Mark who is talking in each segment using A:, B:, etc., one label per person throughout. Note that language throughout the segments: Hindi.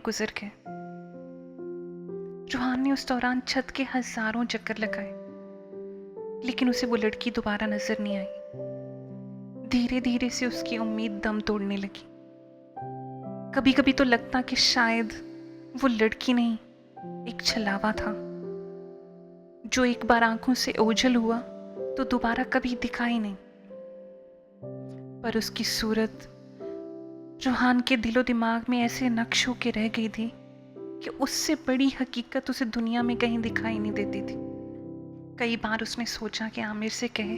A: गुजर गए। रूहान ने उस दौरान छत के हजारों चक्कर लगाए, लेकिन उसे वो लड़की दोबारा नजर नहीं आई। धीरे धीरे से उसकी उम्मीद दम तोड़ने लगी। कभी कभी तो लगता कि शायद वो लड़की नहीं, एक छलावा था जो एक बार आंखों से ओझल हुआ तो दोबारा कभी दिखा ही नहीं। पर उसकी सूरत रूहान के दिलो दिमाग में ऐसे नक्श होके रह गई थी कि उससे बड़ी हकीकत उसे दुनिया में कहीं दिखाई नहीं देती थी। कई बार उसने सोचा कि आमिर से कहे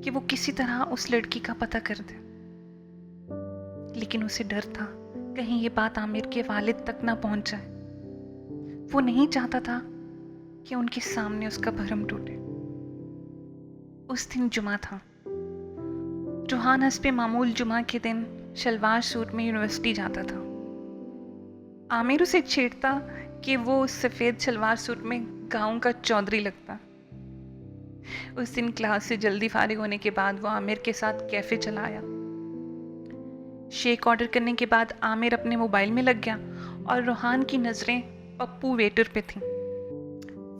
A: कि वो किसी तरह उस लड़की का पता कर दे, लेकिन उसे डर था कहीं ये बात आमिर के वालिद तक ना पहुंच जाए। वो नहीं चाहता था कि उनके सामने उसका भरम टूटे। उस दिन जुमा था। रूहान हस्बे मामूल जुमा के दिन शलवार सूट में यूनिवर्सिटी जाता था। आमिर उसे छेड़ता कि वो सफ़ेद शलवार सूट में गांव का चौधरी लगता। उस दिन क्लास से जल्दी फारिग होने के बाद वो आमिर के साथ कैफ़े चला आया। शेक ऑर्डर करने के बाद आमिर अपने मोबाइल में लग गया और रूहान की नज़रें पप्पू वेटर पे थीं।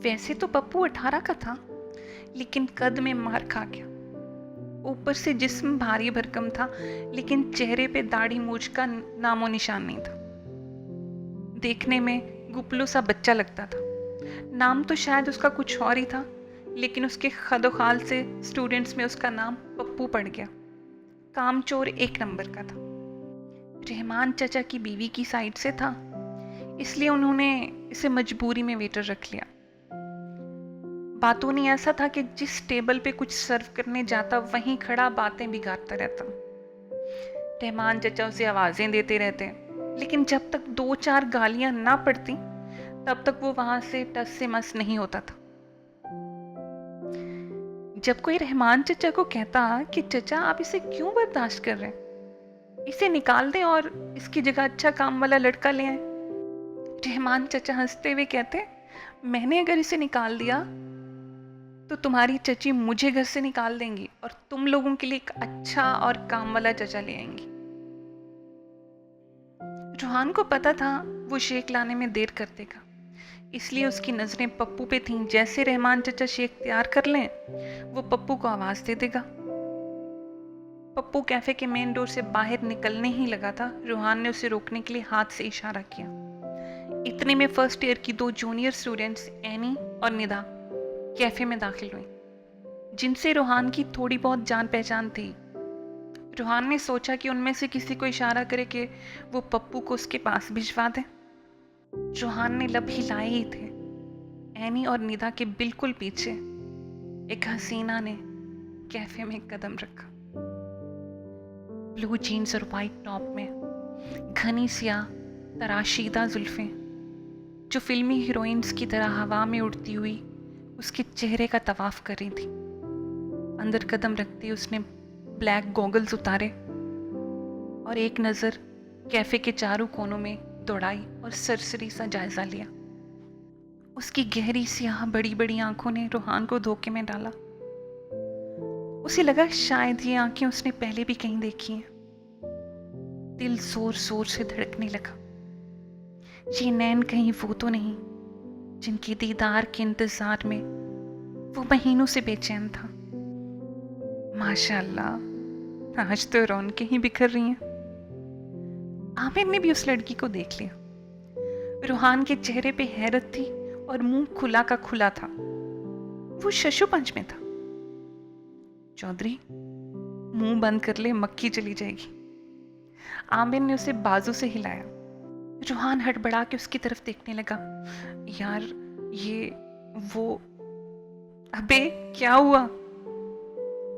A: वैसे तो पप्पू 18 का था, लेकिन कद में मार खा गया। ऊपर से जिस्म भारी भरकम था, लेकिन चेहरे पे दाढ़ी मूछ का नामो निशान नहीं था। देखने में गुपलू सा बच्चा लगता था। नाम तो शायद उसका कुछ और ही था, लेकिन उसके खदोखाल से स्टूडेंट्स में उसका नाम पप्पू पड़ गया। कामचोर एक नंबर का था। रहमान चाचा की बीवी की साइड से था, इसलिए उन्होंने इसे मजबूरी में वेटर रख लिया। बातों ने ऐसा था कि जिस टेबल पे कुछ सर्व करने जाता वहीं खड़ा बातें बिगाड़ता रहता। रहमान चचा उसे आवाजें देते रहते, लेकिन जब तक 2-4 गालियां ना पड़ती तब तक वो वहां से टस से मस नहीं होता था। जब कोई रहमान चचा को कहता कि चचा आप इसे क्यों बर्दाश्त कर रहे हैं, इसे निकाल दें और इसकी जगह अच्छा काम वाला लड़का ले आए, रहमान चचा हंसते हुए कहते, मैंने अगर इसे निकाल दिया तो तुम्हारी चची मुझे घर से निकाल देंगी और तुम लोगों के लिए एक अच्छा और काम वाला चचा ले आएंगी। रूहान को पता था वो शेक लाने में देर कर देगा, इसलिए उसकी नजरें पप्पू पे थीं। जैसे रहमान चचा शेक तैयार कर लें, वो पप्पू को आवाज दे देगा। पप्पू कैफे के मेन डोर से बाहर निकलने ही लगा था, रूहान ने उसे रोकने के लिए हाथ से इशारा किया। इतने में फर्स्ट ईयर की 2 जूनियर स्टूडेंट्स एनी और निदा कैफे में दाखिल हुई, जिनसे रूहान की थोड़ी बहुत जान पहचान थी। रूहान ने सोचा कि उनमें से किसी को इशारा करे कि वो पप्पू को उसके पास भिजवा दे। रूहान ने लब हिलाए ही थे, एनी और निदा के बिल्कुल पीछे एक हसीना ने कैफे में कदम रखा। ब्लू जीन्स और वाइट टॉप में, घनी सियाह तराशीदा जुल्फें जो फिल्मी हीरोइंस की तरह हवा में उड़ती हुई उसके चेहरे का तवाफ कर रही थी। अंदर कदम रखते उसने ब्लैक गॉगल्स उतारे और एक नज़र कैफे के चारों कोनों में दौड़ाई और सरसरी सा जायजा लिया। उसकी गहरी सियाह बड़ी बड़ी आंखों ने रूहान को धोखे में डाला। उसे लगा शायद ये आंखें उसने पहले भी कहीं देखी हैं। दिल जोर जोर से धड़कने लगा। ये नैन कहीं वो तो नहीं जिनके दीदार के इंतजार में वो महीनों से बेचैन था। माशाअल्लाह, आज तो रौनकें ही बिखर रही हैं। आमिर ने भी उस लड़की को देख लिया। रूहान के चेहरे पे हैरत थी और मुंह खुला का खुला था। वो शशुपंच में था। चौधरी, मुंह बंद कर ले, मक्खी चली जाएगी। आमिर ने उसे बाजू से हिलाया। रूहान हड़बड़ा के उसकी तरफ देखने लगा। यार, ये वो, अबे क्या हुआ?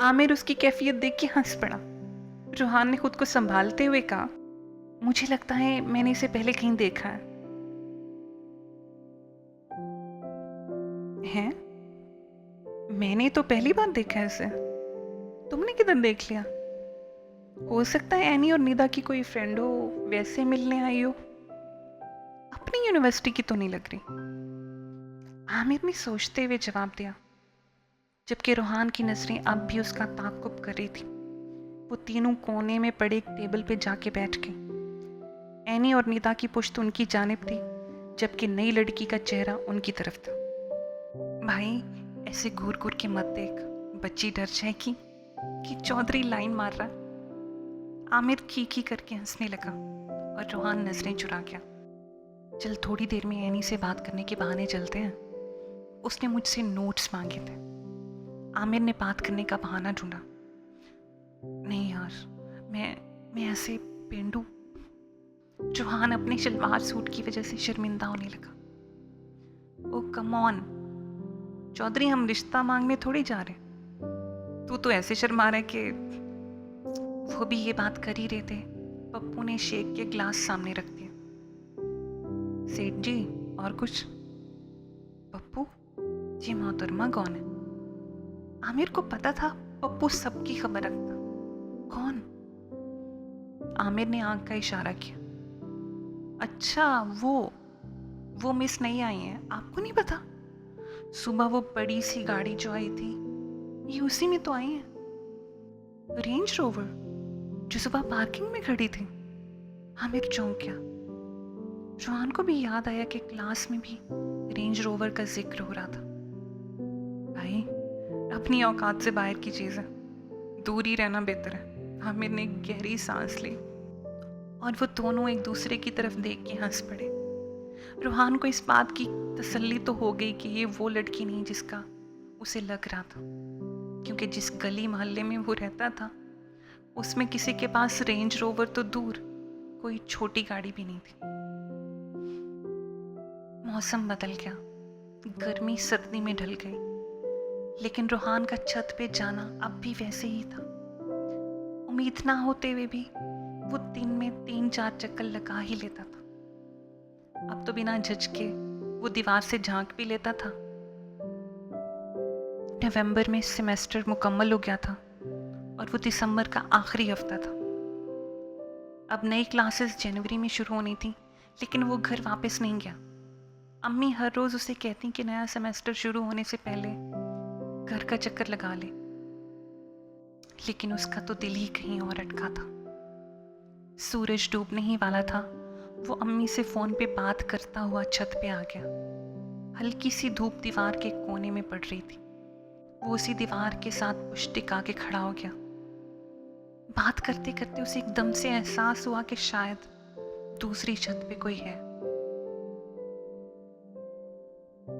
A: आमिर उसकी कैफियत देख के हंस पड़ा। रूहान ने खुद को संभालते हुए कहा, मुझे लगता है मैंने इसे पहले कहीं देखा है। हैं? मैंने तो पहली बार देखा है इसे। तुमने किधर देख लिया? हो सकता है एनी और निदा की कोई फ्रेंड हो, वैसे मिलने आई हो। अपनी यूनिवर्सिटी की तो नहीं लग रही। आमिर ने सोचते हुए जवाब दिया, जबकि रूहान की नजरें अब भी उसका ताक़ुब कर रही थी। वो तीनों कोने में पड़े एक टेबल पे जाके बैठ गई। एनी और नीता की पुश्त उनकी जानिब थी, जबकि नई लड़की का चेहरा उनकी तरफ था। भाई ऐसे घूर घूर के मत देख, बच्ची डर जाएगी कि चौधरी लाइन मार रहा। आमिर खी करके हंसने लगा और रोहान नजरें चुरा गया। चल थोड़ी देर में एनी से बात करने के बहाने चलते हैं। उसने मुझसे नोट्स मांगे थे। आमिर ने बात करने का बहाना ढूंढा। नहीं यार, मैं ऐसे पेंडू। रोहान अपने शलवार सूट की वजह से शर्मिंदा होने लगा। ओ कम ऑन चौधरी, हम रिश्ता मांगने थोड़ी जा रहे। तू तो ऐसे शर्मा रहा है कि। वो भी ये बात कर ही रहे थे, पप्पू ने शेक के ग्लास सामने रख दिया। सेठ जी और कुछ? पप्पू जी मोहतरमा कौन है? आमिर को पता था पप्पू सबकी खबर रखता। कौन? आमिर ने आंख का इशारा किया। अच्छा वो मिस नहीं आई है, आपको नहीं पता? सुबह वो बड़ी सी गाड़ी जो आई थी, ये उसी में तो आई है। रेंज रोवर जो सुबह पार्किंग में खड़ी थी। आमिर चौंक गया। रोहान को भी याद आया कि क्लास में भी रेंज रोवर का जिक्र हो रहा था। भाई अपनी औकात से बाहर की चीज़ है, दूर ही रहना बेहतर है। आमिर ने गहरी सांस ली और वो दोनों एक दूसरे की तरफ देख के हंस पड़े। रोहान को इस बात की तसल्ली तो हो गई कि ये वो लड़की नहीं जिसका उसे लग रहा था, क्योंकि जिस गली मोहल्ले में वो रहता था उसमें किसी के पास रेंज रोवर तो दूर, कोई छोटी गाड़ी भी नहीं थी। मौसम बदल गया, गर्मी सर्दी में ढल गई, लेकिन रोहान का छत पे जाना अब भी वैसे ही था। उम्मीद ना होते हुए भी वो दिन में 3-4 चक्कर लगा ही लेता था। अब तो बिना झिझके वो दीवार से झांक भी लेता था। नवंबर में सेमेस्टर मुकम्मल हो गया था और वो दिसंबर का आखिरी हफ्ता था। अब नई क्लासेस जनवरी में शुरू होनी थी, लेकिन वो घर वापस नहीं गया। अम्मी हर रोज उसे कहती कि नया सेमेस्टर शुरू होने से पहले घर का चक्कर लगा ले, लेकिन उसका तो दिल ही कहीं और अटका था। सूरज डूबने ही वाला था। वो अम्मी से फोन पे बात करता हुआ छत पे आ गया। हल्की सी धूप दीवार के कोने में पड़ रही थी। वो उसी दीवार के साथ पुष्ट टिका के खड़ा हो गया। बात करते करते उसे एकदम से एहसास हुआ कि शायद दूसरी छत पे कोई है।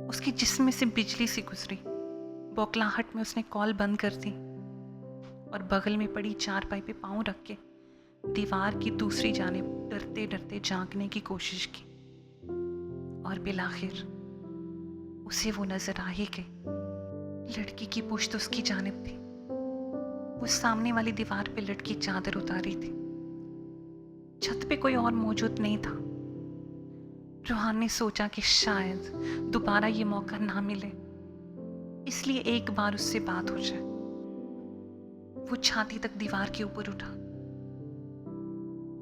A: उसके जिस्म में से बिजली सी गुजरी। बौखलाहट में उसने कॉल बंद कर दी और बगल में पड़ी चारपाई पे पांव रख के दीवार की दूसरी जानिब डरते डरते झांकने की कोशिश की। और बिलाखिर उसे वो नजर आ ही गई। लड़की की पुश्त उसकी जानिब थी। वो सामने वाली दीवार पे लटकी चादर उतारी थी। छत पे कोई और मौजूद नहीं था। रोहान ने सोचा कि शायद दोबारा ये मौका ना मिले, इसलिए एक बार उससे बात हो जाए। वो छाती तक दीवार के ऊपर उठा।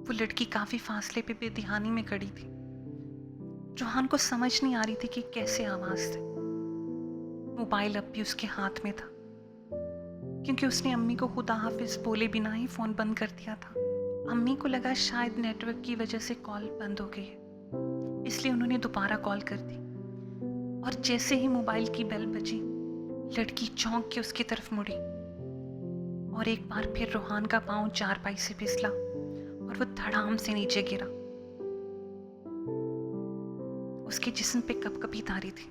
A: वो लड़की काफी फासले पे बेध्यानी में खड़ी थी। रोहान को समझ नहीं आ रही थी कि कैसे आवाज दे। मोबाइल अब भी उसके हाथ में था, क्योंकि उसने अम्मी को खुदा हाफिज बोले बिना ही फोन बंद कर दिया था। अम्मी को लगा शायद नेटवर्क की वजह से कॉल बंद हो गई है, इसलिए उन्होंने दोबारा कॉल कर दी। और जैसे ही मोबाइल की बेल बजी, लड़की चौंक के उसकी तरफ मुड़ी और एक बार फिर रोहान का पांव चारपाई से फिसला और वो धड़ाम से नीचे गिरा। उसके जिस्म पे कपकपी तारी थी।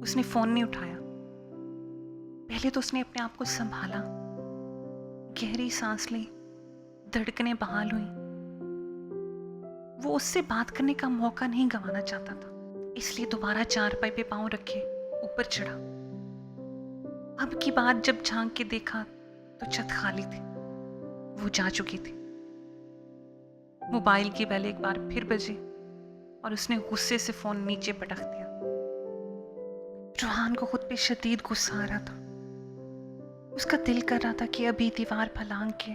A: उसने फोन नहीं उठाया। पहले तो उसने अपने आप को संभाला, गहरी सांस ली, धड़कनें बहाल हुई। वो उससे बात करने का मौका नहीं गंवाना चाहता था, इसलिए दोबारा चारपाई पे पांव रखे ऊपर चढ़ा। अब की बात जब झांक के देखा तो छत खाली थी। वो जा चुकी थी। मोबाइल की बेल एक बार फिर बजी और उसने गुस्से से फोन नीचे पटक दिया। रोहान को खुद पे शदीद गुस्सा आ रहा था। उसका दिल कर रहा था कि अभी दीवार फलांग के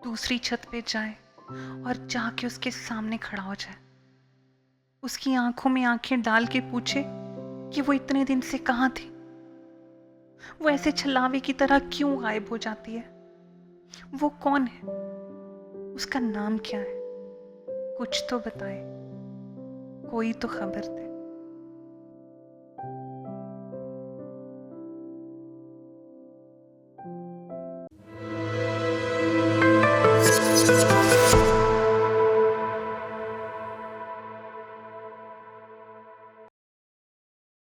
A: दूसरी छत पे जाए और जाके उसके सामने खड़ा हो जाए, उसकी आंखों में आंखें डाल के पूछे कि वो इतने दिन से कहाँ थी, वो ऐसे छलावे की तरह क्यों गायब हो जाती है, वो कौन है, उसका नाम क्या है। कुछ तो बताए, कोई तो खबर दे।